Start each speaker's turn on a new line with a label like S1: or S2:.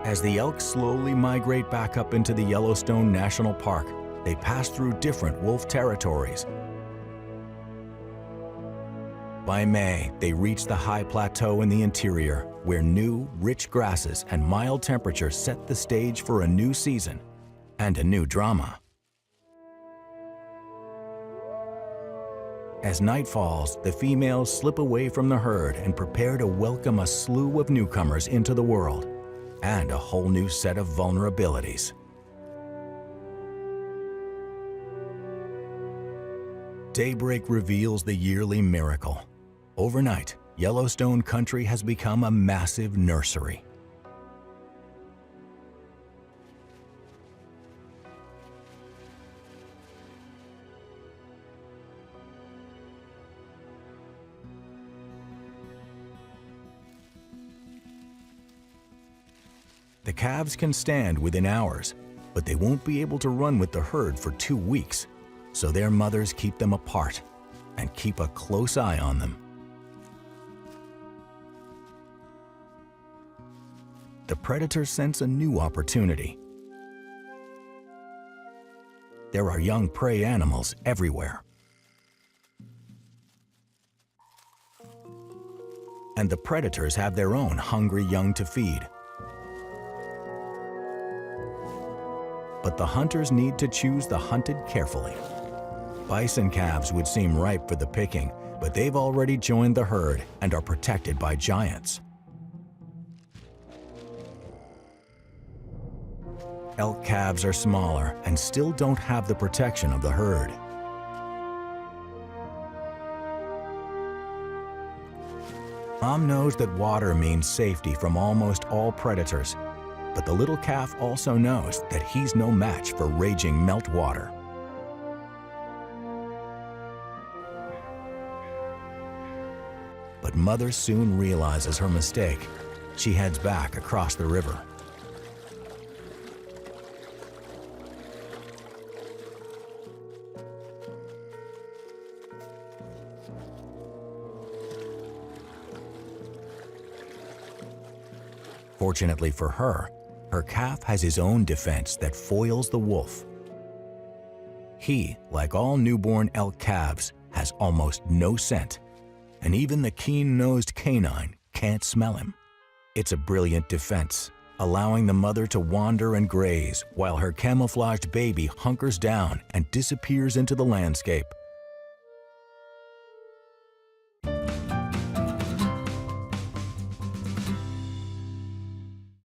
S1: As the elk slowly migrate back up into the Yellowstone National Park, they pass through different wolf territories. By May, they reach the high plateau in the interior, where new, rich grasses and mild temperatures set the stage for a new season and a new drama. As night falls, the females slip away from the herd and prepare to welcome a slew of newcomers into the world and a whole new set of vulnerabilities. Daybreak reveals the yearly miracle. Overnight, Yellowstone country has become a massive nursery. The calves can stand within hours, but they won't be able to run with the herd for 2 weeks, so their mothers keep them apart and keep a close eye on them. The predators sense a new opportunity. There are young prey animals everywhere. And the predators have their own hungry young to feed. But the hunters need to choose the hunted carefully. Bison calves would seem ripe for the picking, but they've already joined the herd and are protected by giants. Elk calves are smaller and still don't have the protection of the herd. Mom knows that water means safety from almost all predators, but the little calf also knows that he's no match for raging meltwater. But Mother soon realizes her mistake. She heads back across the river. Fortunately for her, her calf has his own defense that foils the wolf. He, like all newborn elk calves, has almost no scent, and even the keen-nosed canine can't smell him. It's a brilliant defense, allowing the mother to wander and graze while her camouflaged baby hunkers down and disappears into the landscape,